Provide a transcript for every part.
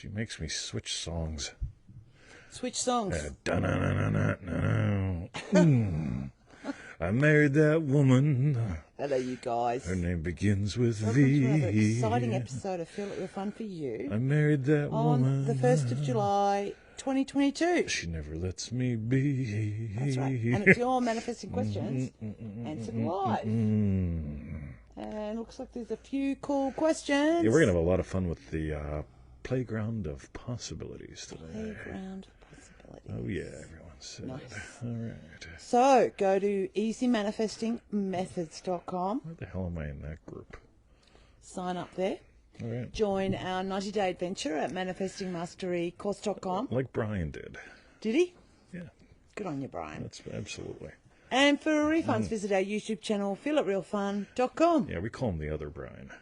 She makes me switch songs. Switch songs. I married that woman. Hello, you guys. Her name begins with Welcome V. to another exciting episode of Feel It Real Fun for You. I married that woman. On the 1st of July, 2022. She never lets me be. That's right. And it's your manifesting questions answered live. And looks like there's a few cool questions. Yeah, we're going to have a lot of fun with the playground of possibilities today. Playground of possibilities. Oh, yeah, everyone said Nice. it. All right. So, go to easymanifestingmethods.com. Where the hell am I in that group? Sign up there. All right. Join our 90-day adventure at manifestingmasterycourse.com. Like Brian did. Did he? Yeah, Good on you, Brian. that's absolutely. And for refunds, visit our YouTube channel, feelitrealfun.com. Yeah, we call him the other Brian.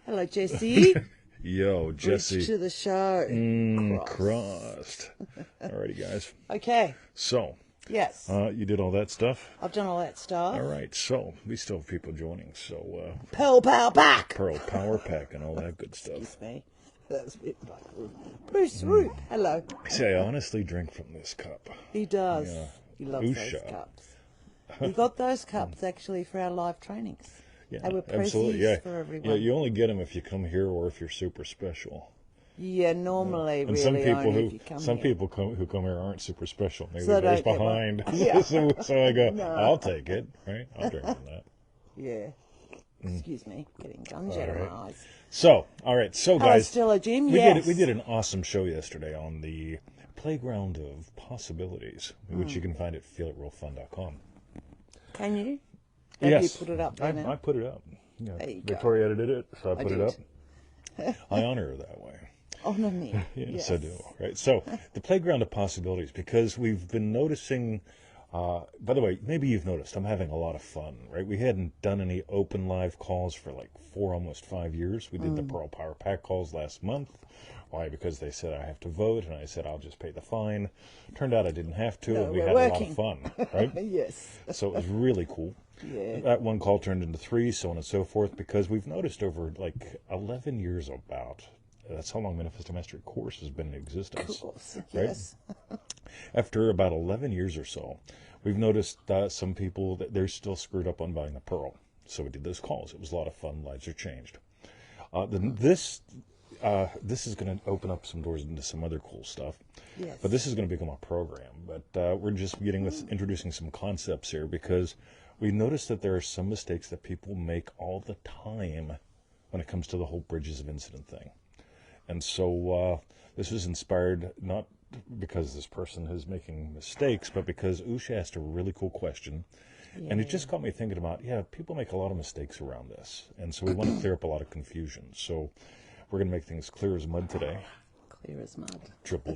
Hello, Jesse. Yo, Jesse. Bridge to the show. Crossed. Alrighty, guys. Okay. So, Yes. you did all that stuff? I've done all that stuff. All right, so we still have people joining. So, Pearl Power Pack. Pearl Power Pack and all that good stuff. Excuse me. That was a bit like Bruce Root. Hello. See, I honestly drink from this cup. He does. Yeah. He loves those Usha. cups. We got those cups actually for our live trainings. Yeah, They were absolutely. pricey Yeah, for everyone. yeah. You only get them if you come here or if you're super special. Yeah, normally, And really some people only who if you come some here. people who come here aren't super special. Maybe So they're they get one. behind. Yeah. so I go, No. I'll take it. Right? I'll drink from that. Yeah. Excuse me, getting gunge out of All right. my eyes. So, all right. So, Hello, guys, Stella Jim. we Yes. did an awesome show yesterday on the playground of possibilities, which you can find at feelitrealfun.com. Can you? Have Yes, you put it up there now? I put it up. Yeah. There you go. Victoria edited it, so I put it did. up. I honor her that way. Honor me. Yes, I do. Right. So, the playground of possibilities, because we've been noticing. By the way, maybe you've noticed I'm having a lot of fun. Right. We hadn't done any open live calls for like almost 5 years. We did the Pearl Power Pack calls last month. Why? Because they said I have to vote, and I said I'll just pay the fine. Turned out I didn't have to, No, and we we're had working. a lot of fun. Right. Yes. So it was really cool. Yeah. That one call turned into 3, so on and so forth, because we've noticed over like 11 years about, that's how long Manifesting Mastery course has been in existence. Of course. Right? Yes. After about 11 years or so, we've noticed some people that they're still screwed up on buying the Pearl. So we did those calls. It was a lot of fun. Lives are changed. This is going to open up some doors into some other cool stuff. Yes. But this is going to become a program. But we're just introducing some concepts here, because we noticed that there are some mistakes that people make all the time when it comes to the whole bridges of incident thing. And so this was inspired not because this person is making mistakes, but because Usha asked a really cool question. And it just got me thinking about, people make a lot of mistakes around this. And so we want to clear up a lot of confusion. So we're going to make things clear as mud today. Clear as mud. Triple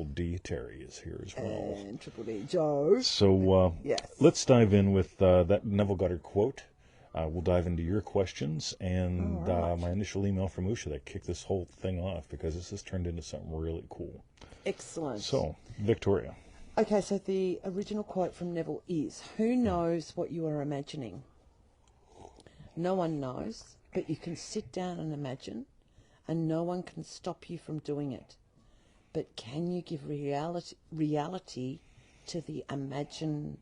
D Terry is here as well. And Triple D Joe. So Yes. let's dive in with that Neville Goddard quote. We'll dive into your questions and my initial email from Usha that kicked this whole thing off, because this has turned into something really cool. Excellent. So, Victoria. Okay, so the original quote from Neville is, "Who knows what you are imagining? No one knows, but you can sit down and imagine, and no one can stop you from doing it. But can you give reality to the imagined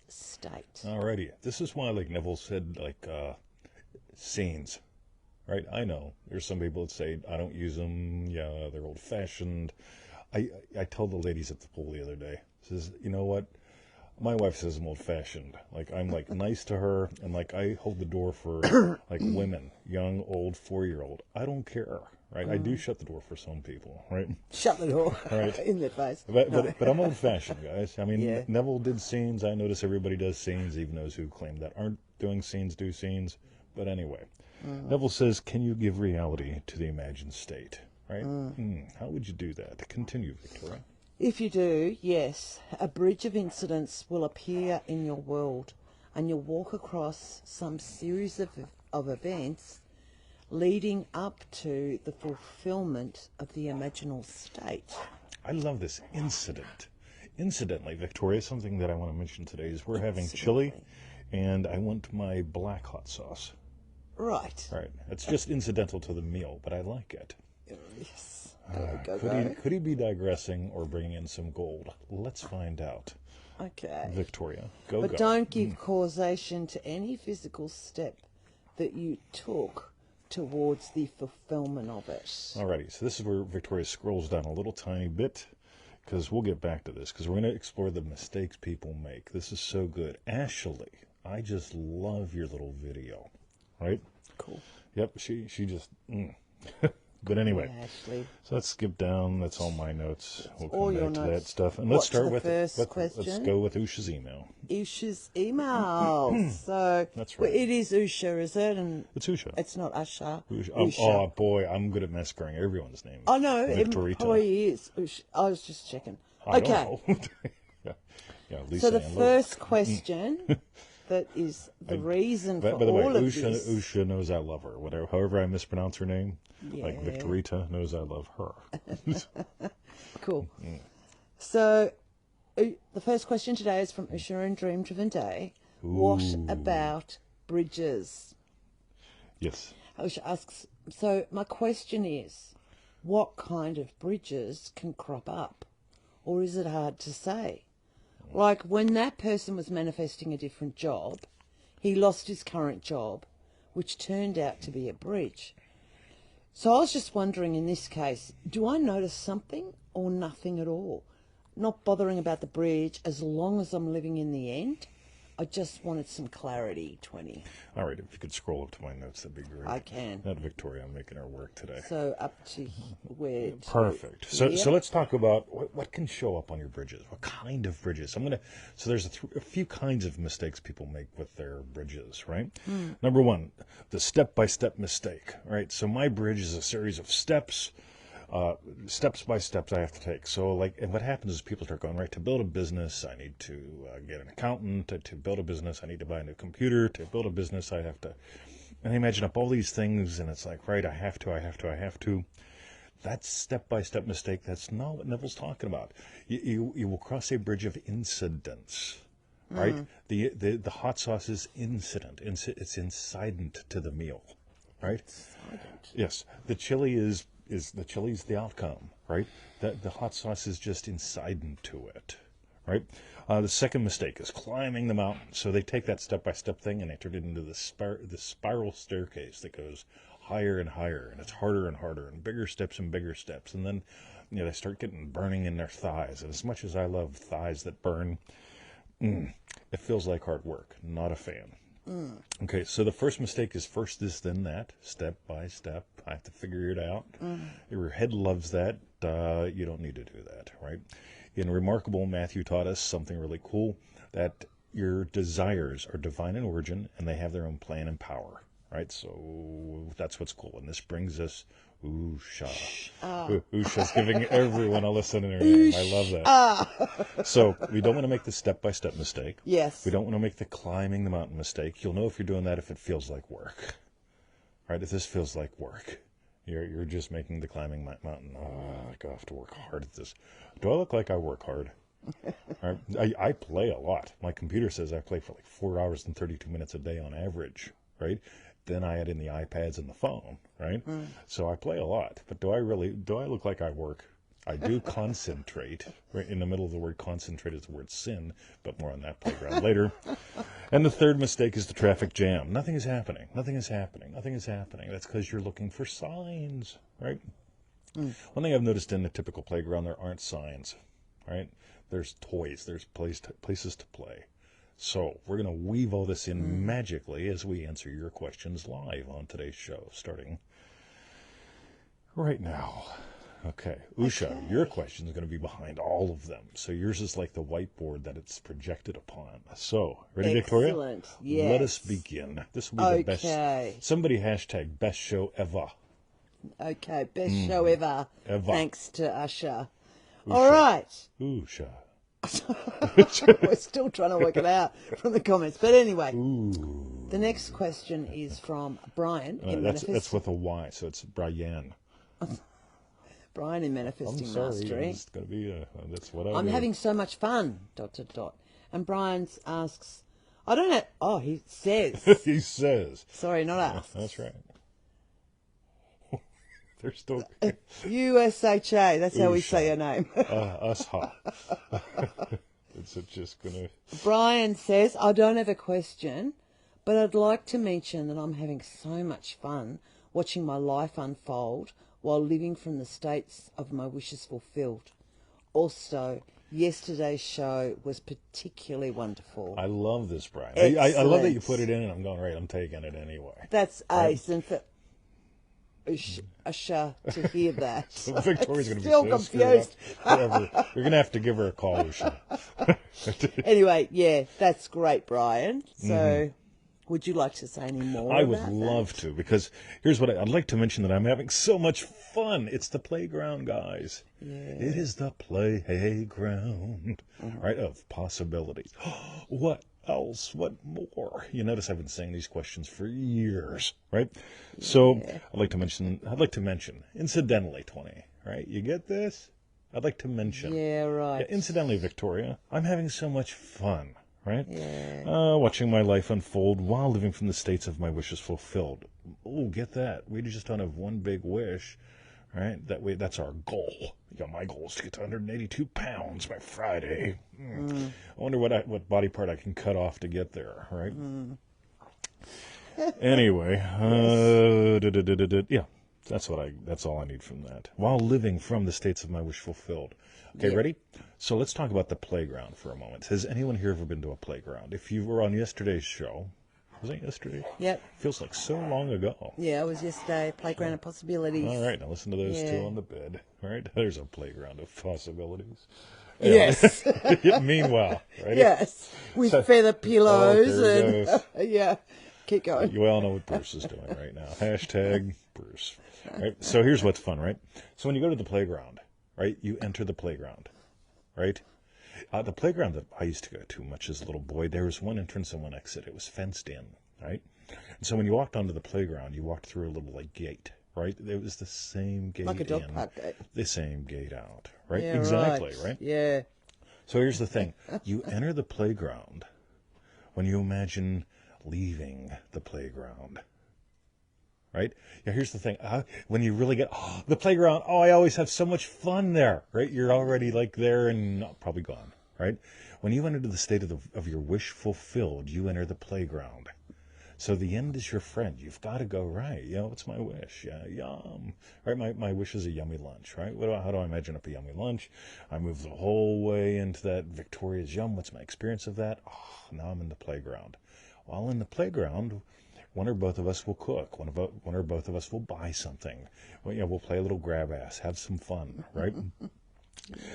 state?" Alrighty. This is why, like Neville said, scenes. Right? I know. There's some people that say, I don't use them. Yeah, they're old-fashioned. I told the ladies at the pool the other day, says, you know what? My wife says I'm old-fashioned. Like, I'm, nice to her, and, I hold the door for, women, young, old, 4-year-old. I don't care, right? I do shut the door for some people, right? Shut the door Right. in their face. But I'm old-fashioned, guys. I mean, Yeah. Neville did scenes. I notice everybody does scenes, even those who claim that aren't doing scenes do scenes. But anyway, Neville says, can you give reality to the imagined state? Right? How would you do that? Continue, Victoria. If you do, yes, a bridge of incidents will appear in your world, and you'll walk across some series of events leading up to the fulfillment of the imaginal state. I love this incident. Incidentally, Victoria, something that I want to mention today is we're having chili, and I want my black hot sauce. Right. Right. It's just incidental to the meal, but I like it. Yes. Go. Could he be digressing or bringing in some gold? Let's find out. Okay. Victoria, But go. don't give causation to any physical step that you took towards the fulfillment of it. Alrighty, so this is where Victoria scrolls down a little tiny bit, because we'll get back to this, because we're going to explore the mistakes people make. This is so good. Ashley, I just love your little video, right? Cool. Yep, she just... But anyway, Yeah, Ashley. so let's skip down. That's all my notes. We'll all come your back to that notes. stuff. And What's let's start the with first question? Let's go with Usha's email. Usha's email. So That's right. well, it is Usha, is it? And It's Usha. it's not Usha. Usha. Oh, boy, I'm good at massacring everyone's name. Oh, no, it Victorita. probably is. Usha. I was just checking. I Okay. don't know. yeah, Lisa So the and first question that is the reason for by the way, all of Usha, this. Usha knows I love her. However I mispronounce her name, like Yeah. Victorita knows I love her. Cool. So the first question today is from Usha and Dream Driven Day. What about bridges? Yes. Usha asks, so my question is, what kind of bridges can crop up? Or is it hard to say? Like when that person was manifesting a different job, he lost his current job, which turned out to be a bridge. So I was just wondering in this case, do I notice something or nothing at all? Not bothering about the bridge as long as I'm living in the end. I just wanted some clarity, 20. All right, if you could scroll up to my notes, that'd be great. I can. Not Victoria, I'm making her work today. So up to where? Perfect. So let's talk about what can show up on your bridges. What kind of bridges? So there's a few kinds of mistakes people make with their bridges, right? Number one, the step-by-step mistake, right? So my bridge is a series of steps by steps I have to take. So and what happens is people start going, right, to build a business, I need to get an accountant. To build a business, I need to buy a new computer. To build a business, I have to, and they imagine up all these things, and it's like, right, I have to. That's step-by-step mistake. That's not what Neville's talking about. You will cross a bridge of incidents, right? The hot sauce is incident. It's incident to the meal, right? Incident. Yes. The chili is the chili's the outcome, right? The hot sauce is just incident to it, right? The second mistake is climbing the mountain. So they take that step-by-step thing and they turn it into the spiral staircase that goes higher and higher, and it's harder and harder, and bigger steps and bigger steps. And then, they start getting burning in their thighs. And as much as I love thighs that burn, it feels like hard work. Not a fan. Okay, so the first mistake is first this, then that, step by step. I have to figure it out. Your head loves that. You don't need to do that, right? In Remarkable, Matthew taught us something really cool, that your desires are divine in origin, and they have their own plan and power, right? So that's what's cool. And this brings us Usha. Usha's giving everyone a listen in her name. I love that. So we don't want to make the step-by-step mistake. Yes. We don't want to make the climbing the mountain mistake. You'll know if you're doing that if it feels like work. Right? If this feels like work, you're just making the climbing mountain. I have to work hard at this. Do I look like I work hard? Right? I play a lot. My computer says I play for like 4 hours and 32 minutes a day on average. Right? Then I add in the iPads and the phone, right? So I play a lot. But do I look like I work? I do concentrate. Right in the middle of the word concentrate is the word sin, but more on that playground later. And the third mistake is the traffic jam. Nothing is happening. That's because you're looking for signs, right? One thing I've noticed in the typical playground, there aren't signs, right? There's toys. There's places to play. So we're going to weave all this in magically as we answer your questions live on today's show, starting right now. Okay. Usha, your question is going to be behind all of them. So yours is like the whiteboard that it's projected upon. So, ready, Victoria? Excellent. Yes. Let us begin. This will be the best. Somebody hashtag best show ever. Okay, best show ever. Thanks to Usha. Usha. All right. Usha. We're still trying to work it out from the comments. But anyway, the next question is from Brian in that's with a Y, so it's Brian. Brian in Manifesting I'm sorry, Mastery. it's going to be, that's what I'm having so much fun, ... And Brian asks, I don't know. Oh, he says. He says. Sorry, not us. That's right. They're still... USHA, that's how we Usha. say your name. Usha. It's just going to... Brian says, I don't have a question, but I'd like to mention that I'm having so much fun watching my life unfold while living from the states of my wishes fulfilled. Also, yesterday's show was particularly wonderful. I love this, Brian. I love that you put it in, and I'm going, right, I'm taking it anyway. That's ace, and for Usha to hear that. So Victoria's going to be Still so screwed confused. up. Whatever. You're going to have to give her a call, Usha. Anyway, yeah, that's great, Brian. So, would you like to say any more? I would about love that? to, because here's what I'd like to mention, that I'm having so much fun. It's the playground, guys. Yeah. It is the playground, right, of possibilities. What else? What more? You notice I've been saying these questions for years, right? Yeah. So I'd like to mention, incidentally, 20, right? You get this? I'd like to mention. Yeah, right. Yeah, incidentally, Victoria, I'm having so much fun, right? Yeah. Watching my life unfold while living from the states of my wishes fulfilled. Oh, get that. We just don't have one big wish, right? That's our goal. My goal is to get to 182 pounds by Friday. I wonder what body part I can cut off to get there, right? Anyway, yeah. That's all I need from that. While living from the states of my wish fulfilled. Okay, ready? So let's talk about the playground for a moment. Has anyone here ever been to a playground? If you were on yesterday's show, was it yesterday? Yep. Feels like so long ago. Yeah, it was yesterday. Playground of possibilities. All right, now listen to those two on the bed. All right, there's a playground of possibilities. Yes. Meanwhile, right? Yes, with feather pillows there and yeah. Keep going. You all know what Bruce is doing right now. Hashtag Bruce. Right? So here's what's fun, right? So when you go to the playground, right, you enter the playground, right? The playground that I used to go to much as a little boy, there was one entrance and one exit. It was fenced in, right? And so when you walked onto the playground, you walked through a little gate, right? It was the same gate like a dog in, park gate. the same gate out, right? Yeah, exactly, right? Yeah. So here's the thing. You enter the playground when you imagine leaving the playground. Right? Yeah, here's the thing. When you really get, the playground, I always have so much fun there. Right? You're already like there and probably gone. Right? When you enter the state of your wish fulfilled, you enter the playground. So the end is your friend. You've got to go, right, what's my wish? Yeah, yum. Right? My wish is a yummy lunch. Right? How do I imagine up a yummy lunch? I move the whole way into that Victoria's Yum. What's my experience of that? Now I'm in the playground. While in the playground, one or both of us will cook. One or both of us will buy something. We'll play a little grab ass, have some fun, right?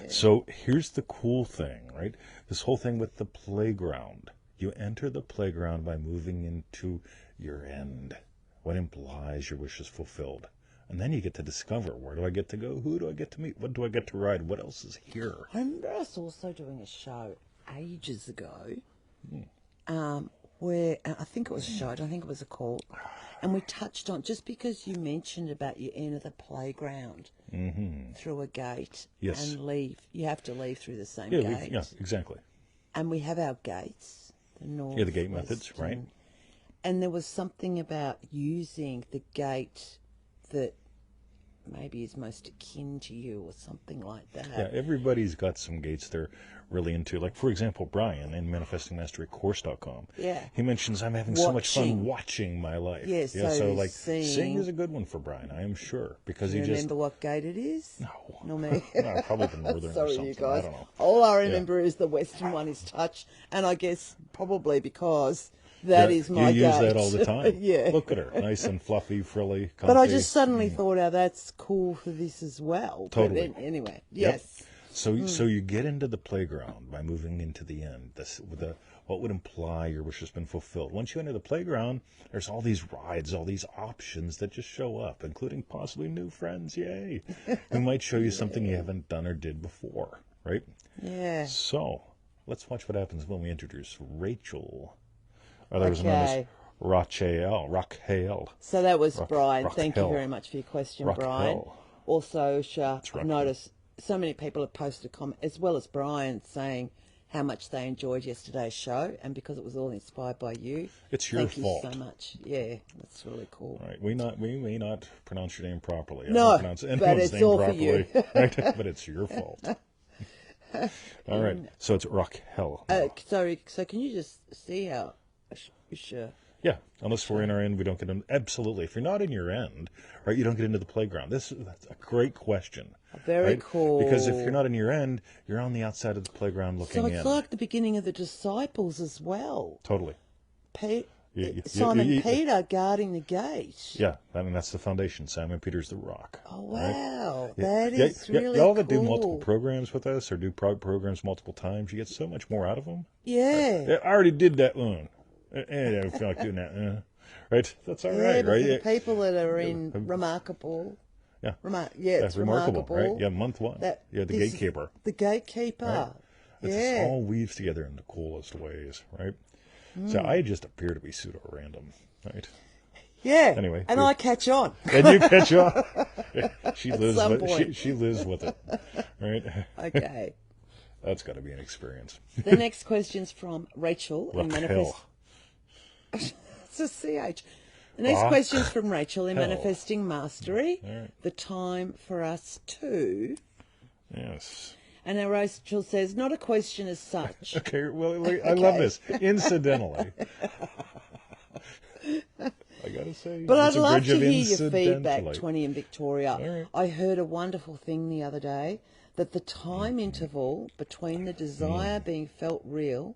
So here's the cool thing, right? This whole thing with the playground. You enter the playground by moving into your end, what implies your wish is fulfilled. And then you get to discover, where do I get to go? Who do I get to meet? What do I get to ride? What else is here? I remember us also doing a show ages ago. Where I think it was a show, I don't think it was a call, and we touched on, just because you mentioned about you enter the playground through a gate and leave, you have to leave through the same gate. Yeah, exactly. And we have our gates, the north, the gate methods, right? And there was something about using the gate that maybe is most akin to you or something like that. Yeah, everybody's got some gates they're really into. Like, for example, Brian in ManifestingMasteryCourse.com. Yeah. He mentions, I'm having so much fun watching my life. Yes, yeah, so like seeing is a good one for Brian, I am sure. Because Do you remember what gate it is? No. Nor me. No, probably the northern Sorry, or something. you guys. I don't know. All I remember is the western one is touch, and I guess probably because that is my You gate. use that all the time. Yeah. Look at her. Nice and fluffy, frilly, comfy. But I just suddenly thought, that's cool for this as well. Totally. But anyway, yes. So you get into the playground by moving into the end. What would imply your wish has been fulfilled. Once you enter the playground, there's all these rides, all these options that just show up, including possibly new friends, yay, who might show you something you haven't done or did before, right? Yeah. So let's watch what happens when we introduce Rachel. Otherwise known as Raquel. So that was Brian. Raquel. Thank you very much for your question, Raquel. Brian. Also, I've Raquel. noticed so many people have posted comments, as well as Brian, saying how much they enjoyed yesterday's show, and because it was all inspired by you. It's your fault. Thank you so much. Yeah, that's really cool. Right. We may not pronounce your name properly. No, I don't pronounce but anyone's it's name all for properly. you. Right? But it's your fault. All right. So it's Raquel. Sorry, so can you just see how... Sure. Yeah, unless we're in our end, we don't get in. Absolutely. If you're not in your end, right, you don't get into the playground. That's a great question. Very right? cool. Because if you're not in your end, you're on the outside of the playground looking in. So it's like the beginning of the disciples as well. Totally. Simon Peter guarding the gate. Yeah, I mean, that's the foundation. Simon Peter's the rock. Oh, wow. Right? That is really y'all cool. that do multiple programs with us or do programs multiple times, you get so much more out of them. Yeah. I already did that one. And I don't feel like doing that. Right? That's all right, but right? for the people that are in Remarkable. Yeah. It's remarkable. Right? Yeah, month one. The gatekeeper. The gatekeeper. Right? Yeah. It all weaves together in the coolest ways, right? So I just appear to be pseudo-random, right? Yeah. Anyway. And I catch on. And you catch on. She At lives some with point. she lives with it, right? Okay. That's got to be an experience. The next question's from Rachel. Raquel. It's a CH. The next question's from Rachel in Manifesting Mastery. Right. The time for us to... Yes. And now Rachel says, not a question as such. Okay, well, I love this. Incidentally. I got to say. But I'd it's a love bridge to of hear your feedback, incidentally. 20 and Victoria. All right. I heard a wonderful thing the other day, that the time interval between the desire being felt real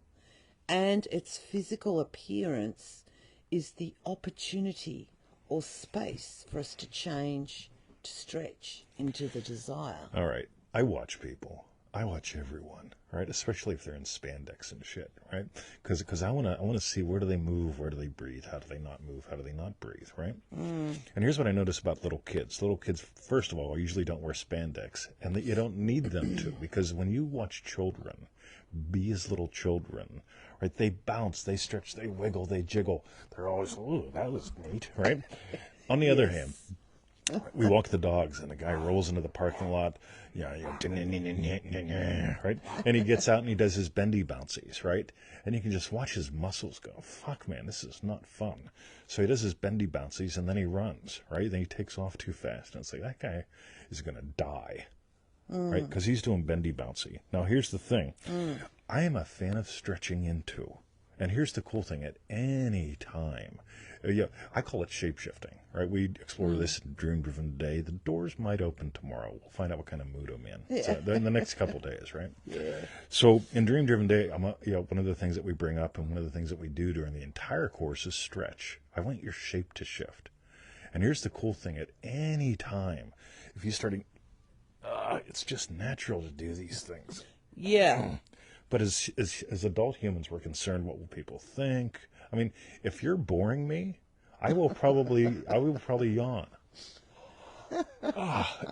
and its physical appearance is the opportunity or space for us to change, to stretch into the desire. All right. I watch people. I watch everyone, right? Especially if they're in spandex and shit, right? Because I wanna see, where do they move, where do they breathe, how do they not move, how do they not breathe, right? And here's what I notice about little kids. Little kids, first of all, usually don't wear spandex, and that you don't need them to, because when you watch children be as little children, right? They bounce, they stretch, they wiggle, they jiggle. They're always, ooh, that was neat, right? On the other hand, we walk the dogs, and the guy rolls into the parking lot, right? And he gets out and he does his bendy bouncies, right? And you can just watch his muscles go, fuck, man, this is not fun. So he does his bendy bouncies, and then he runs, right? Then he takes off too fast, and it's like, that guy is going to die, right? Because he's doing bendy bouncy. Now, here's the thing. I am a fan of stretching into. And here's the cool thing, at any time, I call it shape-shifting, right? We explore this in Dream Driven Today. The doors might open tomorrow. We'll find out what kind of mood I'm in. Yeah. So, in the next couple of days, right? Yeah. So in Dream Driven Day, one of the things that we bring up and one of the things that we do during the entire course is stretch. I want your shape to shift. And here's the cool thing, at any time, if you're starting, it's just natural to do these things. Yeah. But as adult humans, we're concerned, what will people think? I mean, if you're boring me, I will probably yawn.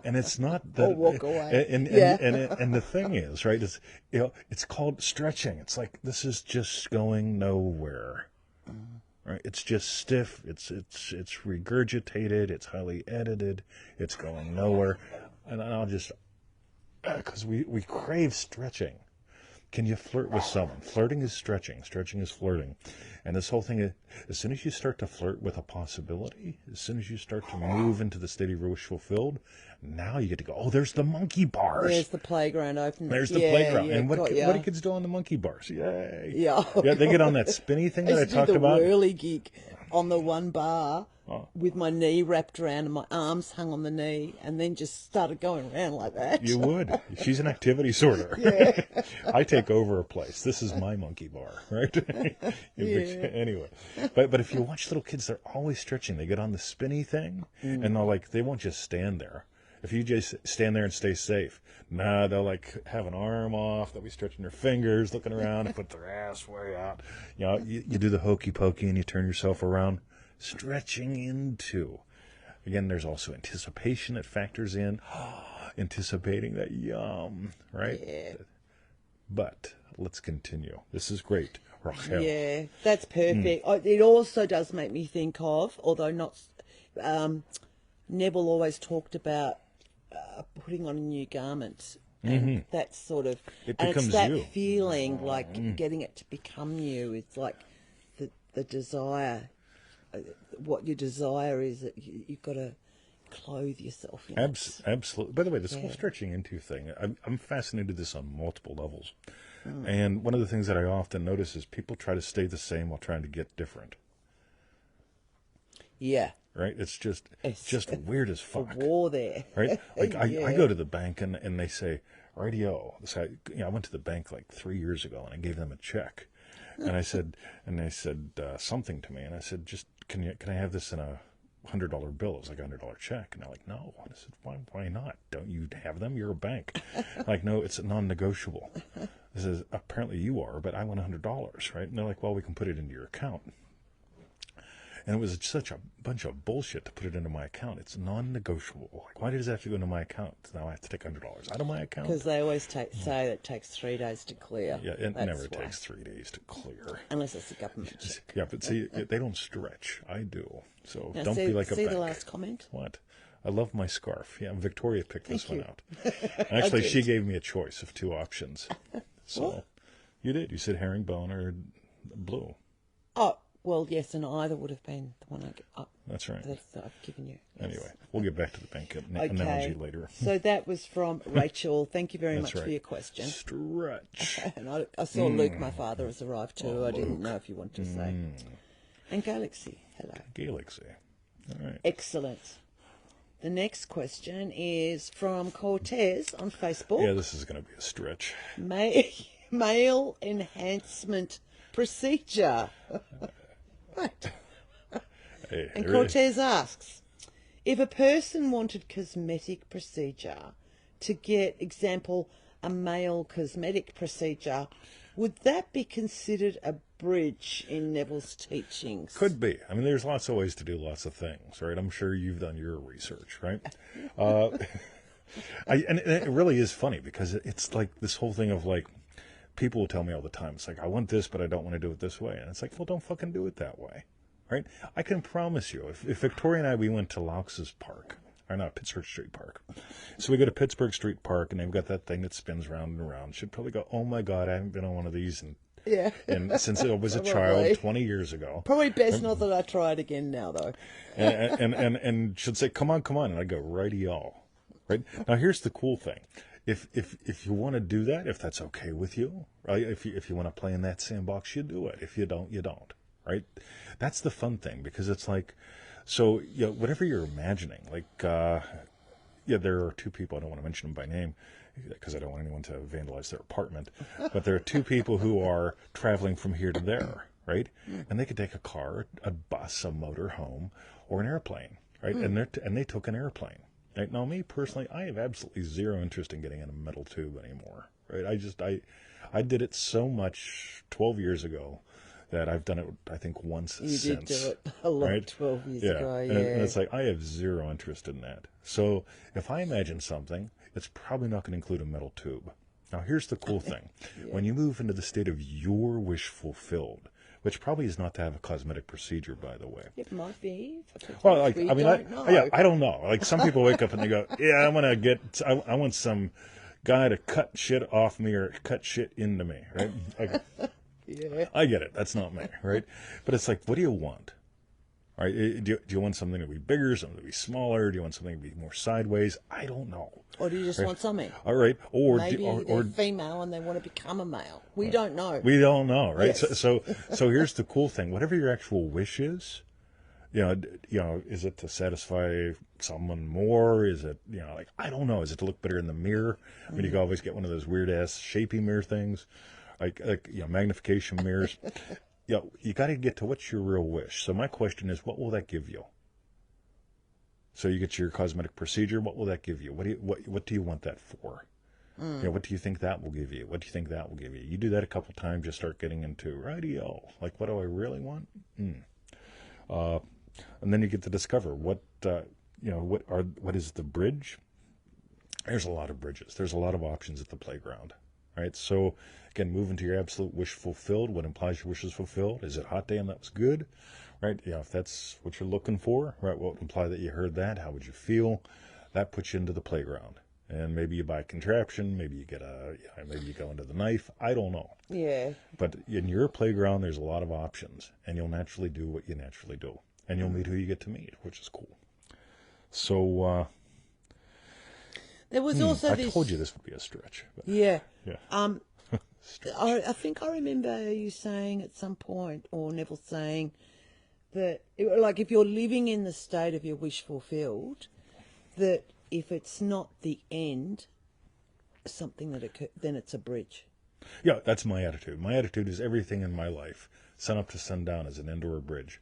And it's not that. Or walk away. And the thing is, right? Is it's called stretching. It's like, this is just going nowhere. Right? It's just stiff. It's regurgitated. It's highly edited. It's going nowhere. And I'll just, because we crave stretching. Can you flirt with someone? Flirting is stretching. Stretching is flirting. And this whole thing, as soon as you start to flirt with a possibility, as soon as you start to move into the state of wish fulfilled, now you get to go, oh, there's the monkey bars. There's the playground open. There's the playground. And what do kids do on the monkey bars? Yay. Yeah. Yeah, they get on that spinny thing that I talked about. I used to do the whirly gig on the one bar with my knee wrapped around and my arms hung on the knee, and then just started going around like that. You would. She's an activity sorter. Yeah. I take over a place. This is my monkey bar, right? Anyway, but if you watch little kids, they're always stretching. They get on the spinny thing, and they won't just stand there. If you just stand there and stay safe, they'll like have an arm off. They'll be stretching their fingers, looking around, and put their ass way out. You do the hokey pokey and you turn yourself around, stretching into. Again, there's also anticipation that factors in, anticipating that yum, right? Yeah. But let's continue. This is great, Rachel. Yeah, that's perfect. It also does make me think of, although not, Neville always talked about putting on a new garment And that's sort of, It and it's becomes that you. feeling like getting it to become you. It's like the desire, what your desire is, that you've got to clothe yourself in it. Absolutely. By the way, this whole Yeah. stretching into thing, I'm fascinated with this on multiple levels. And one of the things that I often notice is people try to stay the same while trying to get different. Yeah. Right? It's just It's weird as a fuck. war there. Right? Like I Yeah. go to the bank and they say, "Radio." So I went to the bank like 3 years ago and I gave them a check, and they said something to me, and I said, "Just can I have this in a $100 bill?" It was like a $100 check, and they're like, "No." I said, "Why not? Don't you have them? You're a bank." Like, "No, it's non-negotiable." I says, "Apparently you are, but I want $100, right?" And they're like, "Well, we can put it into your account." And it was such a bunch of bullshit to put it into my account. It's non-negotiable. Like, why does it have to go into my account? Now I have to take $100 out of my account? Because they always say that it takes 3 days to clear. Yeah, it That's never why. takes 3 days to clear. Unless it's a government check. Yeah, but see, they don't stretch. I do. So Now, don't see, be like a see bank. the last comment? What? I love my scarf. Yeah, Victoria picked this Thank one you. out. Actually, she did. gave me a choice of 2 options. So What? you did. You said herringbone or blue. Oh, well, yes, and either would have been the one That's right. I've given you. Yes. Anyway, we'll get back to the bank analogy later. So that was from Rachel. Thank you very That's much right. for your question. Stretch. And I saw Luke, my father, has arrived too. I didn't know if you wanted to say. And Galaxy, hello. Galaxy. All right. Excellent. The next question is from Cortez on Facebook. Yeah, this is going to be a stretch. Male enhancement procedure. Right. Hey, And there Cortez asks, if a person wanted cosmetic procedure to get, example, a male cosmetic procedure, would that be considered a bridge in Neville's teachings? Could be. I mean, there's lots of ways to do lots of things, right? I'm sure you've done your research, right? And it really is funny because it's like this whole thing of like, people will tell me all the time, it's like, I want this, but I don't want to do it this way. And it's like, well, don't fucking do it that way, right? I can promise you, if Victoria and I, we went to Laux Park, or not, Pittsburgh Street Park. So we go to Pittsburgh Street Park, and they've got that thing that spins round and around. She'd probably go, oh my God, I haven't been on one of these Yeah. and since I was a Probably. child 20 years ago. Probably best not that I try it again now, though. and she'd say, come on. And I'd go, righty-o. Right? Now, here's the cool thing. If you want to do that, if that's okay with you, right? If you want to play in that sandbox, you do it. If you don't, you don't, right? That's the fun thing, because it's like, so, you know, whatever you're imagining, like, there are 2 people, I don't want to mention them by name, because I don't want anyone to vandalize their apartment, but there are 2 people who are traveling from here to there, right? And they could take a car, a bus, a motor home, or an airplane, right? And they took an airplane. Right? Now, me personally, I have absolutely zero interest in getting in a metal tube anymore, right? I did it so much 12 years ago that I've done it, I think, once You since. did do it a lot, right? 12 years Yeah. ago, yeah. And it's like, I have zero interest in that. So if I imagine something, it's probably not going to include a metal tube. Now, here's the cool thing. When you move into the state of your wish fulfilled, which probably is not to have a cosmetic procedure, by the way. It might be. Well, like, We I mean, don't know. I don't know. Like, some people wake up and they go, yeah, I want some guy to cut shit off me or cut shit into me, right? Like, Yeah. I get it. That's not me, right? But it's like, what do you want? Right? Do you want something to be bigger, something to be smaller? Do you want something to be more sideways? I don't know. Or do you just want something? All right. Or Maybe they're female and they want to become a male. We don't know. we don't know, right? Yes. So here's the cool thing. Whatever your actual wish is, you know, is it to satisfy someone more? Is it, you know, like, I don't know. Is it to look better in the mirror? I mean, you can always get one of those weird ass shapy mirror things, like you know, magnification mirrors. You know, you got to get to what's your real wish. So my question is, what will that give you? So you get your cosmetic procedure. What will that give you? What do you want that for? You know, what do you think that will give you? What do you think that will give you? You do that a couple times, you start getting into radio. Like, what do I really want? And then you get to discover what is the bridge. There's a lot of bridges. There's a lot of options at the playground, right? So again, move into your absolute wish fulfilled. What implies your wish is fulfilled? Is it hot day and that was good, right? Yeah, if that's what you're looking for, right? What would imply that you heard that? How would you feel? That puts you into the playground. And maybe you buy a contraption, maybe you get maybe you go into the knife. I don't know. Yeah. But in your playground, there's a lot of options, and you'll naturally do what you naturally do, and you'll meet who you get to meet, which is cool. So there was also I this. told you this would be a stretch. But, Yeah. yeah. I think I remember you saying at some point, or Neville saying, that like if you're living in the state of your wish fulfilled, that if it's not the end, something that occurs, then it's a bridge. Yeah, that's my attitude. My attitude is everything in my life, sun up to sundown, is an end or a bridge.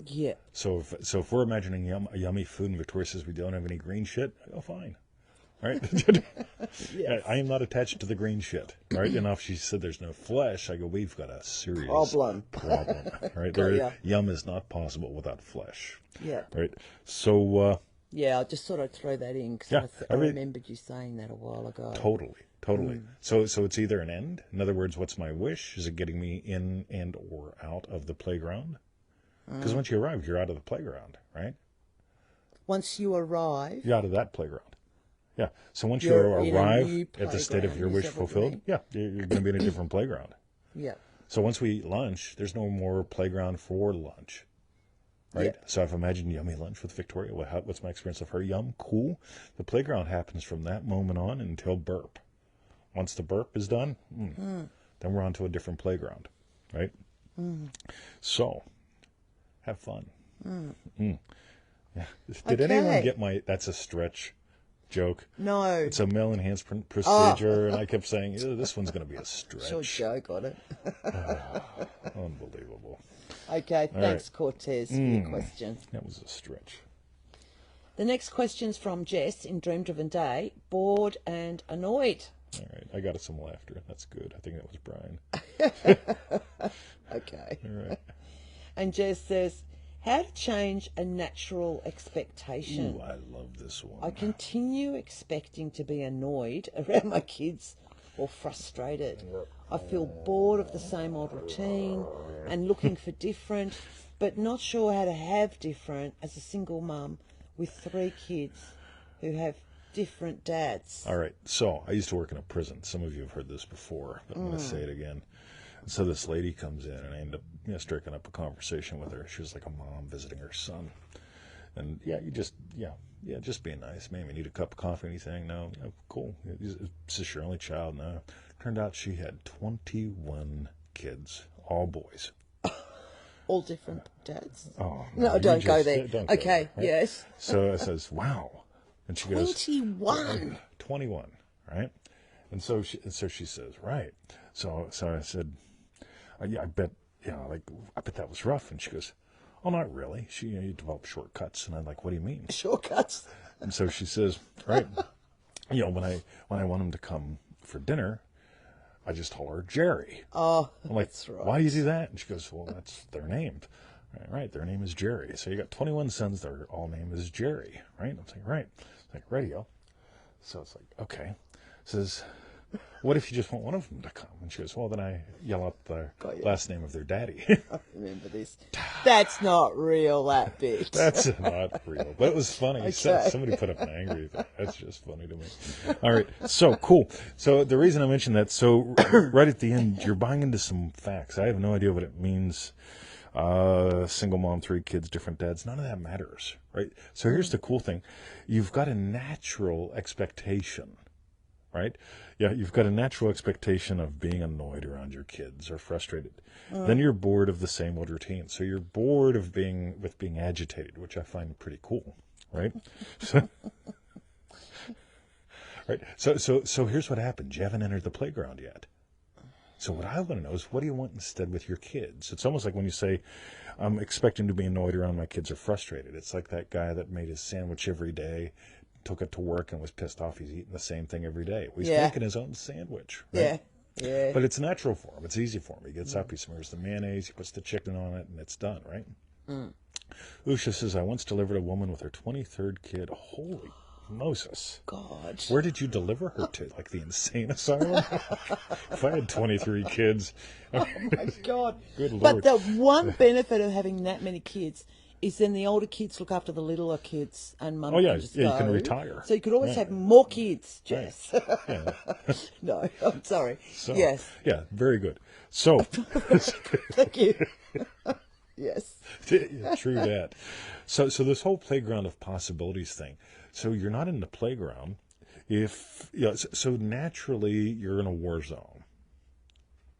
Yeah. So if we're imagining yummy food and Victoria says we don't have any green shit, I go fine. Right? Yes. I am not attached to the green shit. Right? And if she said there's no flesh, I go, we've got a serious Problem. Right? Yum is not possible without flesh. Yeah. Right? So yeah, I just thought I'd throw that in because I remembered you saying that a while ago. Totally. So it's either an end. In other words, what's my wish? Is it getting me in and or out of the playground? Because once you arrive, you're out of the playground, right? Once you arrive, you're out of that playground. Yeah. So once you You're arrive at the state of your wish fulfilled, you're going to be in a different playground. Yeah. So once we eat lunch, there's no more playground for lunch. Right? Yeah. So I've imagined yummy lunch with Victoria. What's my experience of her? Yum, cool. The playground happens from that moment on until burp. Once the burp is done, then we're on to a different playground. Right? So, have fun. Yeah. Did anyone get my that's a stretch joke? No. It's a male enhancement procedure, and I kept saying, this one's going to be a stretch. Sure, Joe got it. Unbelievable. Okay, thanks, Cortez, for your question. That was a stretch. The next question's from Jess in Dream Driven Day, bored and annoyed. All right, I got some laughter. That's good. I think that was Brian. Okay. All right. And Jess says, how to change a natural expectation. Ooh, I love this one. I continue expecting to be annoyed around my kids or frustrated. I feel bored of the same old routine and looking for different, but not sure how to have different as a single mum with 3 kids who have different dads. All right. So I used to work in a prison. Some of you have heard this before, but I'm going to say it again. So this lady comes in, and I end up striking up a conversation with her. She was like a mom visiting her son. And just being nice. Maybe need a cup of coffee, anything? No. Yeah, cool. Is this your only child? No. Turned out she had 21 kids, all boys. All different dads? Oh, no, don't go there. Don't okay, go there, right? yes. So I says, wow. And she goes, 21. 21, right? And so she says, right. So I said, I bet that was rough. And she goes, oh, not really. You develop shortcuts. And I'm like, what do you mean? Shortcuts? And so she says, right. When I want him to come for dinner, I just holler Jerry. Oh, I'm like, that's right. why do you do that? And she goes, well, that's their name. Right, their name is Jerry. So you got 21 sons, their all name is Jerry, right? I'm saying, right. It's like, radio. So it's like, okay. Says, what if you just want one of them to come? And she goes, well, then I yell out the last name of their daddy. I remember this. That's not real, that bit. That's not real. But it was funny. Okay. Somebody put up an angry thing. That's just funny to me. All right. So, cool. So, the reason I mentioned that, so right at the end, you're buying into some facts. I have no idea what it means. Single mom, 3 kids, different dads. None of that matters, right? So, here's the cool thing. You've got a natural expectation, right? Yeah, you've got a natural expectation of being annoyed around your kids or frustrated. Then you're bored of the same old routine. So you're bored of being agitated, which I find pretty cool, right? Right. So here's what happens. You haven't entered the playground yet. So what I want to know is, what do you want instead with your kids? It's almost like when you say, I'm expecting to be annoyed around my kids or frustrated. It's like that guy that made his sandwich every day, took it to work, and was pissed off he's eating the same thing every day. Well, he's making his own sandwich, right? Yeah. But it's natural for him. It's easy for him. He gets up, he smears the mayonnaise, he puts the chicken on it, and it's done, right? Usha says, I once delivered a woman with her 23rd kid. Holy Moses. God. Where did you deliver her to? Like the insane asylum? If I had 23 kids. Oh, my God. Good Lord. But the one benefit of having that many kids is then the older kids look after the littler kids, and mum Oh, yeah, can just yeah, go. you can retire. So you could always Yeah. have more kids, Right. Jess. Yeah. No, I'm sorry. So, Yes. yeah, very good. So, Thank you. Yes. yeah, true that. So this whole playground of possibilities thing. So you're not in the playground if so naturally you're in a war zone,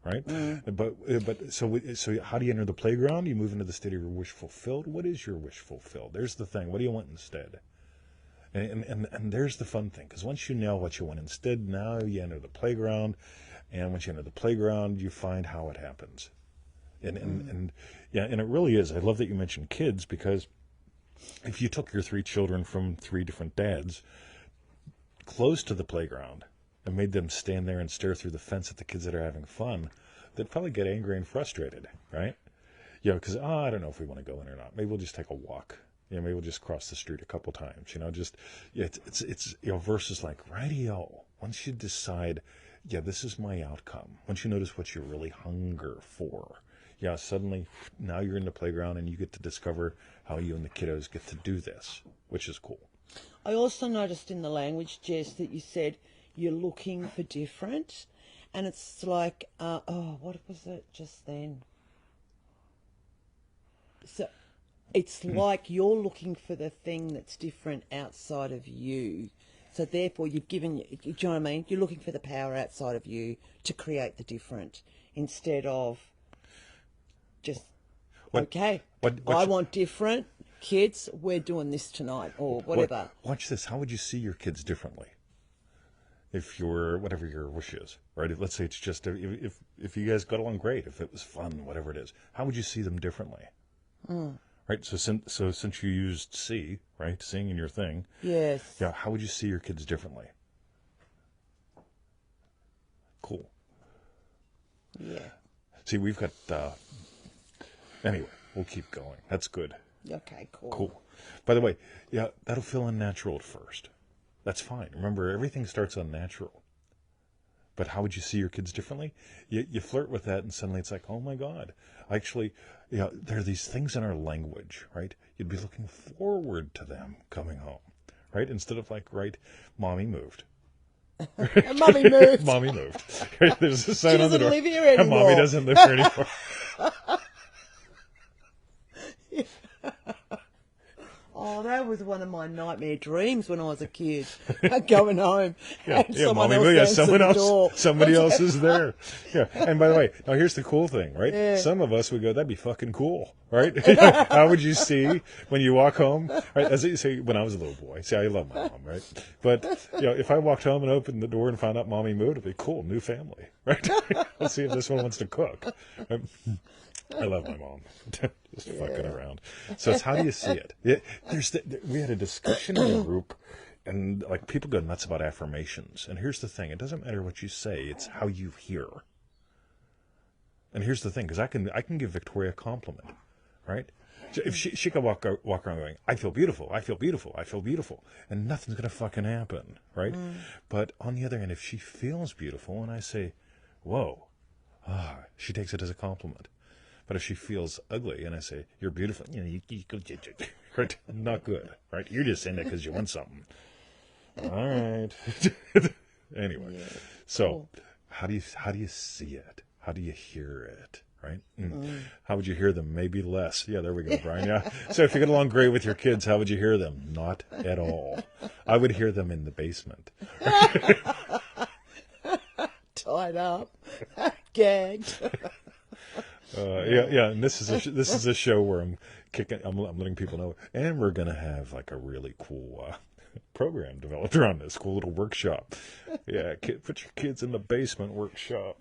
right? But how do you enter the playground? You move into the state of your wish fulfilled. What is your wish fulfilled? There's the thing. What do you want instead? And there's the fun thing, because once you know what you want instead, now you enter the playground, and once you enter the playground, you find how it happens. And it really is. I love that you mentioned kids, because if you took your 3 children from 3 different dads close to the playground and made them stand there and stare through the fence at the kids that are having fun, they'd probably get angry and frustrated, right? Because I don't know if we want to go in or not. Maybe we'll just take a walk. Maybe we'll just cross the street a couple times. It's versus like, radio. Once you decide, this is my outcome. Once you notice what you really hunger for, suddenly now you're in the playground and you get to discover how you and the kiddos get to do this, which is cool. I also noticed in the language, Jess, that you said you're looking for different, and it's like, what was it just then? So it's like you're looking for the thing that's different outside of you. So therefore you've given, do you know what I mean? You're looking for the power outside of you to create the different, instead of just, I want different. Kids, we're doing this tonight, or whatever. Watch this. How would you see your kids differently? If you're, whatever your wish is, right? Let's say it's just, if you guys got along great, if it was fun, whatever it is, how would you see them differently? Right? So since you used see, right? Seeing in your thing. Yes. Yeah. How would you see your kids differently? Cool. Yeah. See, we've got, anyway, we'll keep going. That's good. Okay, cool. Cool. By the way, that'll feel unnatural at first. That's fine. Remember, everything starts unnatural. But how would you see your kids differently? You flirt with that, and suddenly it's like, oh my God. Actually, there are these things in our language, right? You'd be looking forward to them coming home, right? Instead of like, right, mommy moved. Mommy moved. Mommy moved. There's a sign She on the doesn't door. live here anymore. Mommy doesn't live here anymore. Oh, that was one of my nightmare dreams when I was a kid. Going home and Mommy, somebody else is there. Yeah, and by the way, now here's the cool thing, right? Yeah. Some of us would go, that'd be fucking cool, right? How would you see when you walk home? Right, as you say, when I was a little boy. See, I love my mom, right? But if I walked home and opened the door and found out mommy moved, it'd be cool, new family, right? Let's see if this one wants to cook. Right? I love my mom. Just fucking around. So it's how do you see it? We had a discussion in the group, and like people go nuts about affirmations. And here's the thing: it doesn't matter what you say; it's how you hear. And here's the thing: because I can give Victoria a compliment, right? So if she could walk around going, "I feel beautiful, I feel beautiful, I feel beautiful," and nothing's gonna fucking happen, right? But on the other hand, if she feels beautiful, and I say, "Whoa," she takes it as a compliment. But if she feels ugly and I say, you're beautiful, you go, right? Not good, right? You're just saying that because you want something. All right. Anyway, so how do you see it? How do you hear it, right? How would you hear them? Maybe less. Yeah, there we go, Brian. Yeah. So if you get along great with your kids, how would you hear them? Not at all. I would hear them in the basement. Tied up, gagged. And this is a show where I'm letting people know, and we're gonna have like a really cool program developed around this cool little workshop. Yeah, put your kids in the basement workshop.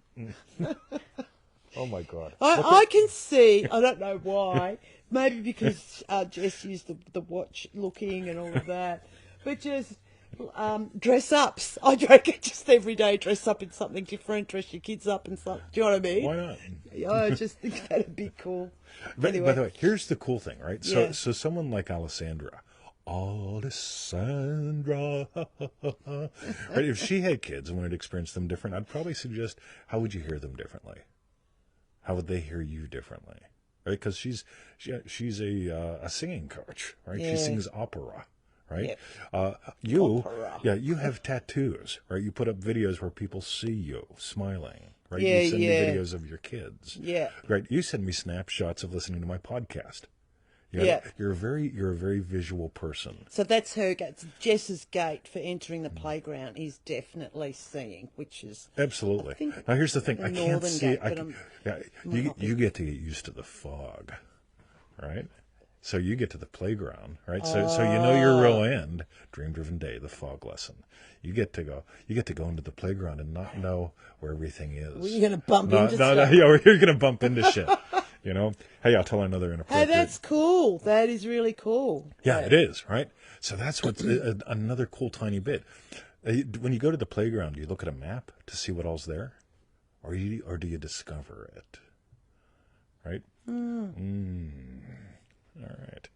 Oh my God! I can see. I don't know why. Maybe because Jess used the watch looking and all of that, but just. Dress ups. I reckon just every day dress up in something different, dress your kids up in something. Do you know what I mean? Why not? I just think that'd be cool. But Anyway. by the way, here's the cool thing, right? Yeah. So someone like Alessandra, right? If she had kids and wanted to experience them different, I'd probably suggest, how would you hear them differently? How would they hear you differently? right? Because she's a singing coach, right? She Yeah. sings opera, right? Yep. You, Opera. yeah, you have tattoos, right? You put up videos where people see you smiling, right? Yeah, You send me yeah. videos of your kids, Yeah. right? You send me snapshots of listening to my podcast. Yeah. You're a very visual person. So that's her gate. Jess's gate for entering the playground is definitely seeing, which is Absolutely. I think Now here's the thing: the I can't northern see. gate, but Yeah, might not be. you get to get used to the fog, right? So you get to the playground, right? So you know your real end, dream-driven day, the fog lesson. You get to go into the playground and not know where everything is. Well, you're going to bump into No, stuff. yeah, you're going to bump into shit. You know? Hey, I'll tell another Hey, inappropriate. that's cool. That is really cool. Yeah, Right. it is, right? So that's what's another cool tiny bit. When you go to the playground, do you look at a map to see what all's there? Or do you discover it? Right? All right.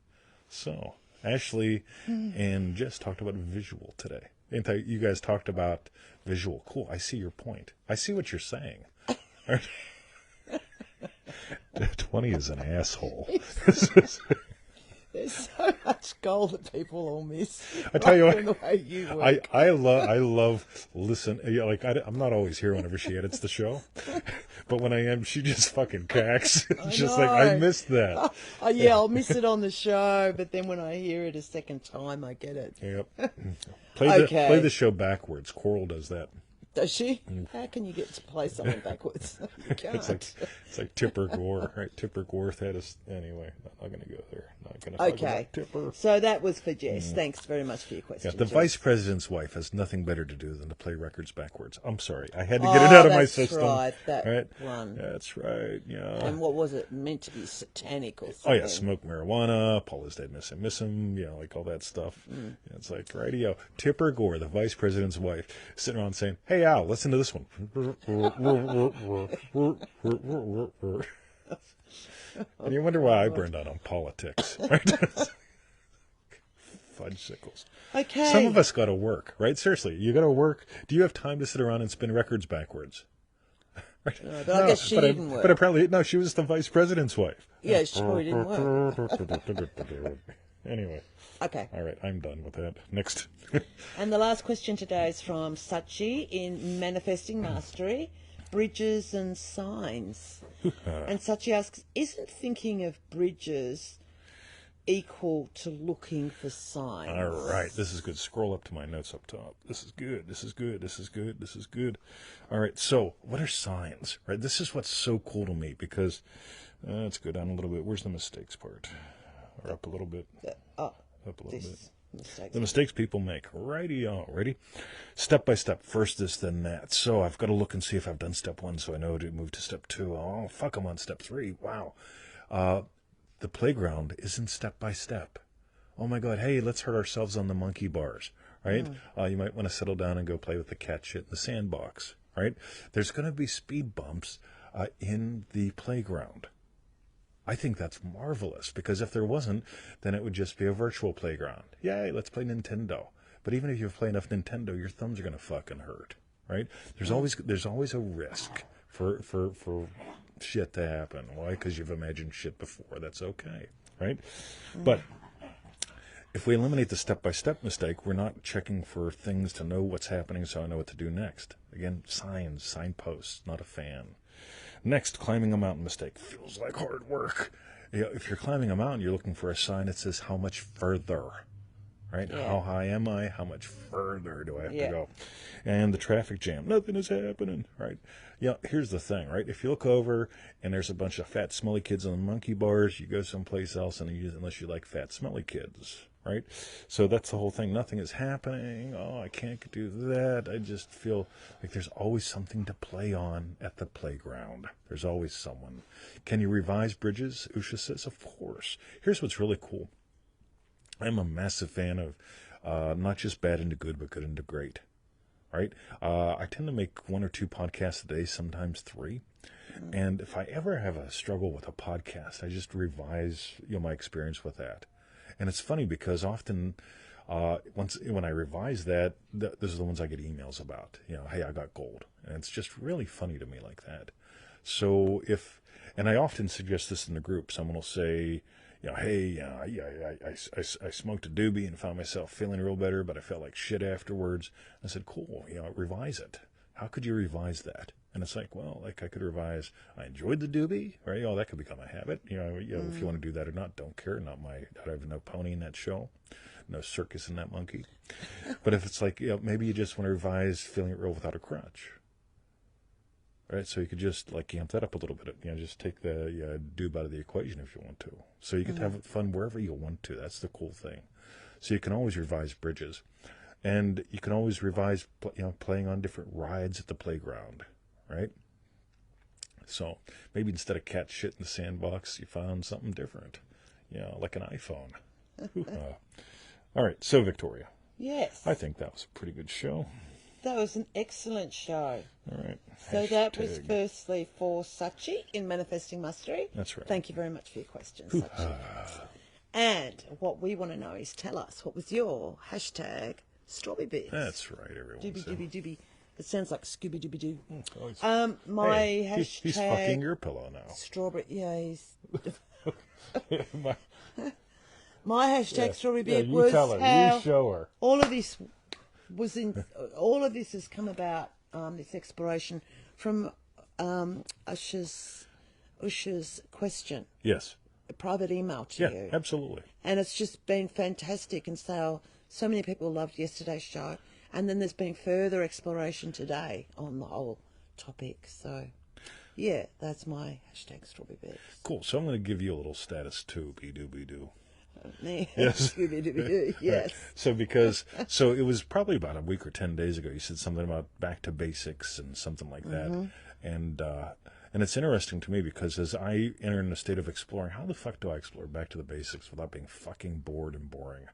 So, Ashley and Jess talked about visual today. In fact, you guys talked about visual. Cool. I see your point. I see what you're saying. 20 is an asshole. There's so much gold that people will miss. I tell you what, in the way you work. I love listen. Yeah, like I'm not always here whenever she edits the show, but when I am, she just fucking cacks. It's just like I know. missed that. Oh, yeah, I'll miss it on the show, but then when I hear it a second time, I get it. Yep. Okay. Play the show backwards. Coral does that. Does she? How can you get to play something backwards? You can't. It's like Tipper Gore, right? Tipper Gore had us anyway. Not going to go there. Not going to talk Okay. about Tipper. So that was for Jess. Thanks very much for your question. Yeah, the Jess. vice president's wife has nothing better to do than to play records backwards. I'm sorry, I had to get it out of my that's system. right, that right? one. That's right. Yeah. And what was it meant to be satanic or Oh something? yeah, smoke marijuana. Paul is dead, miss him. You know, like all that stuff. Yeah, it's like radio. Tipper Gore, the vice president's wife, sitting around saying, "Hey Al, listen to this one." And you wonder why I burned out on politics. Right? Fudgesicles. Okay. Some of us got to work, right? Seriously, you got to work. Do you have time to sit around and spin records backwards? Right? But I guess she didn't work. But apparently, no, she was the vice president's wife. Yeah, she probably didn't work. Anyway, Okay. all right, I'm done with that. Next. And the last question today is from Sachi in Manifesting Mastery, Bridges and Signs. And Sachi asks, isn't thinking of bridges equal to looking for signs? All right, this is good. Scroll up to my notes up top. This is good. This is good. This is good. This is good. All right, so what are signs? Right, this is what's so cool to me because let's go down a little bit. Where's the mistakes part? Or up a little bit. Up a little bit. Mistakes. The mistakes people make. Righty-o. Ready? Step by step. First this, then that. So I've got to look and see if I've done step 1 so I know to move to step 2. Oh, fuck, I'm on step 3. Wow. The playground isn't step by step. Oh my God, hey, let's hurt ourselves on the monkey bars, right? You might want to settle down and go play with the cat shit in the sandbox, right? There's going to be speed bumps in the playground. I think that's marvelous because if there wasn't, then it would just be a virtual playground. Yay, let's play Nintendo. But even if you play enough Nintendo, your thumbs are going to fucking hurt, right? There's always a risk for shit to happen. Why? Because you've imagined shit before. That's okay, right? But if we eliminate the step-by-step mistake, we're not checking for things to know what's happening so I know what to do next. Again, signs, signposts, not a fan. Next, climbing a mountain mistake. Feels like hard work. You know, if you're climbing a mountain, you're looking for a sign that says how much further, right? Yeah. How high am I? How much further do I have to Yeah. go? And the traffic jam. Nothing is happening, right? Yeah, here's the thing, right? If you look over and there's a bunch of fat, smelly kids on the monkey bars, you go someplace else unless you like fat, smelly kids, right? So that's the whole thing. Nothing is happening. Oh, I can't do that. I just feel like there's always something to play on at the playground. There's always someone. Can you revise bridges? Usha says, of course. Here's what's really cool. I'm a massive fan of not just bad into good, but good into great. Right? I tend to make 1 or 2 podcasts a day, sometimes 3. And if I ever have a struggle with a podcast, I just revise my experience with that. And it's funny because often when I revise that, those are the ones I get emails about. Hey, I got gold. And it's just really funny to me like that. So if And I often suggest this in the group. Someone will say, hey, I smoked a doobie and found myself feeling real better, but I felt like shit afterwards. I said, cool, revise it. How could you revise that? And it's like, well, like I could revise, I enjoyed the doobie, right? That could become a habit. If you want to do that or not, don't care. I have no pony in that show, no circus in that monkey. But if it's like, maybe you just want to revise feeling it real without a crutch. Right, so you could just amp that up a little bit. Just take the doob out of the equation if you want to. So you can have fun wherever you want to. That's the cool thing. So you can always revise bridges, and you can always revise, playing on different rides at the playground, right? So maybe instead of cat shit in the sandbox, you found something different, like an iPhone. All right, so Victoria. Yes. I think that was a pretty good show. That was an excellent show. All right. So that was firstly for Sachi in Manifesting Mastery. That's right. Thank you very much for your questions, Sachi. And what we want to know is, tell us, what was your hashtag strawberry bits? That's right, everyone. Doobie. It sounds like Scooby-Dooby-Doo. My hashtag... He's fucking your pillow now. Strawberry... Yeah, he's... My hashtag strawberry bit was tell her. how you show her. all of this has come about, this exploration from Usha's question. Yes. A private email to you. Yeah, absolutely. And it's just been fantastic, and so many people loved yesterday's show. And then there's been further exploration today on the whole topic. So, yeah, that's my hashtag strawberry bits. Cool. So I'm going to give you a little status too, be-do. Yes. Yes. Right. So it was probably about a week or 10 days ago. You said something about back to basics and something like that. And it's interesting to me because as I enter in a state of exploring, how the fuck do I explore back to the basics without being fucking bored and boring?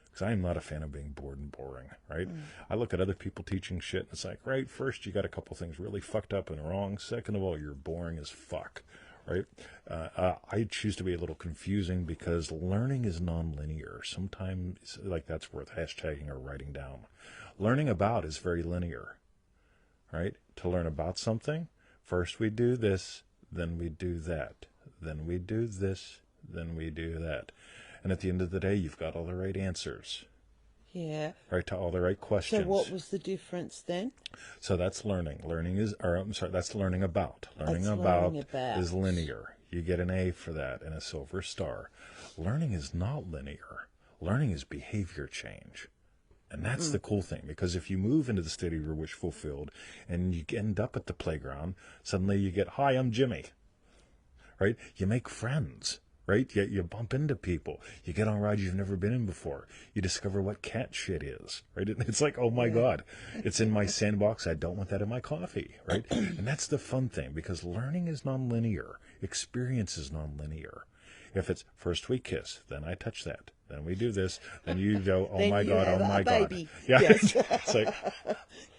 Because I am not a fan of being bored and boring, right? I look at other people teaching shit, and it's like, right, first you got a couple things really fucked up and wrong. Second of all, you're boring as fuck, right? I choose to be a little confusing because learning is nonlinear. Sometimes, that's worth hashtagging or writing down. Learning about is very linear, right? To learn about something, first we do this, then we do that, then we do this, then we do that. And at the end of the day, you've got all the right answers. Yeah. Right, to all the right questions. So what was the difference then? So that's learning. That's learning about. Learning about is linear. You get an A for that and a silver star. Learning is not linear. Learning is behavior change. And that's the cool thing, because if you move into the state of your wish fulfilled and you end up at the playground, suddenly you get, hi, I'm Jimmy. Right? You make friends. Right? You bump into people. You get on rides you've never been in before. You discover what cat shit is. Right? It's like, oh my God, it's in my sandbox. I don't want that in my coffee. Right? And that's the fun thing, because learning is nonlinear. Experience is nonlinear. If it's first we kiss, then I touch that, then we do this, then you go, oh my God, oh my God. Baby. Yeah. Yes. It's like,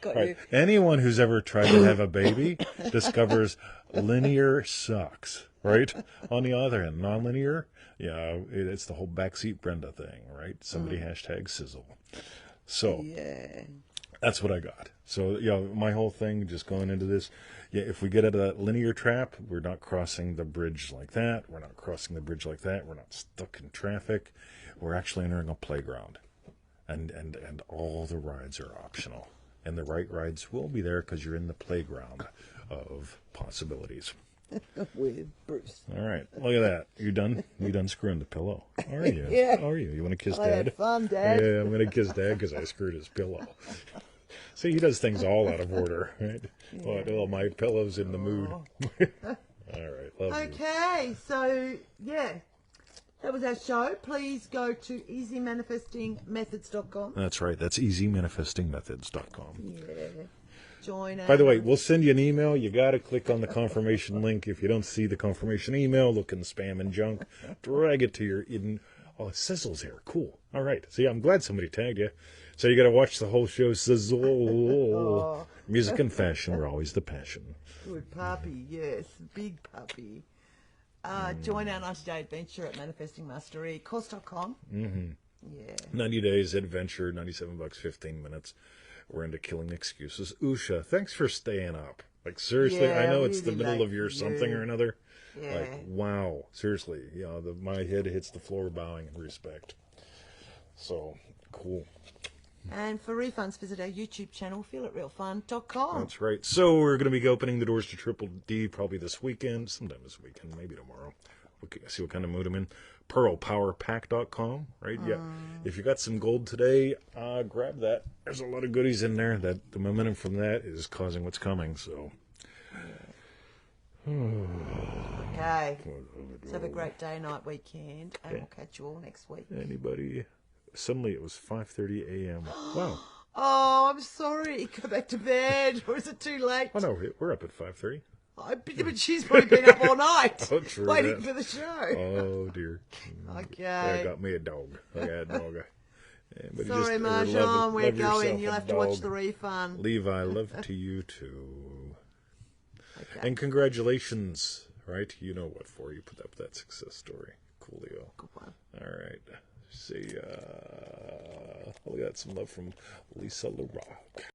Got right. you. Anyone who's ever tried to have a baby discovers linear sucks. Right? On the other hand, nonlinear, it's the whole backseat Brenda thing, right? Somebody hashtag sizzle. So that's what I got. So, my whole thing just going into this, if we get out of that linear trap, we're not crossing the bridge like that. We're not crossing the bridge like that. We're not stuck in traffic. We're actually entering a playground. And all the rides are optional. And the right rides will be there because you're in the playground of possibilities. With Bruce. All right. Look at that. You done? You done screwing the pillow? Are you? Yeah. Are you? You want to kiss I Dad? had fun, Dad. Yeah, I'm going to kiss Dad because I screwed his pillow. See, he does things all out of order, right? Yeah. Oh, my pillow's in the mood. All right. Love you. Okay, so, that was our show. Please go to easymanifestingmethods.com. That's right. That's easymanifestingmethods.com. Yeah. Join By the way, we'll send you an email. You got to click on the confirmation link. If you don't see the confirmation email, look in spam and junk. Drag it to your Oh, Sizzle's here. Cool. All right. See, I'm glad somebody tagged you. So you got to watch the whole show. Sizzle. Music and fashion are always the passion. Good puppy, yes. Big puppy. Join our 90-day adventure at Manifesting Mastery. Course.com. Mm-hmm. Yeah. 90 days adventure, $97, 15 minutes. We're into killing excuses. Usha, thanks for staying up. Like, seriously, I know it's the middle of your something or another. Yeah. Like, wow, seriously, my head hits the floor bowing in respect. So, cool. And for refunds, visit our YouTube channel, feelitrealfun.com. That's right. So we're going to be opening the doors to Triple D probably this weekend, sometime this weekend, maybe tomorrow. We'll see what kind of mood I'm in. PearlPowerPack.com, right? Yeah. If you got some gold today, grab that. There's a lot of goodies in there. That the momentum from that is causing what's coming. So. Okay. So have a great day, night, weekend, and we'll catch you all next week. Anybody? Suddenly it was 5:30 a.m. Wow. Oh, I'm sorry. Go back to bed, or is it too late? Oh no, we're up at 5:30. But she's probably been up all night Oh, true waiting that. for the show. Oh dear. Okay. I got me a dog. I got a dog. Sorry, Marjan, we're going. You'll have to watch the refund. Levi, love to you too. Okay. And congratulations, right? You know what for. You put up that success story. Coolio. Good one. All right. See, we got some love from Lisa LaRock.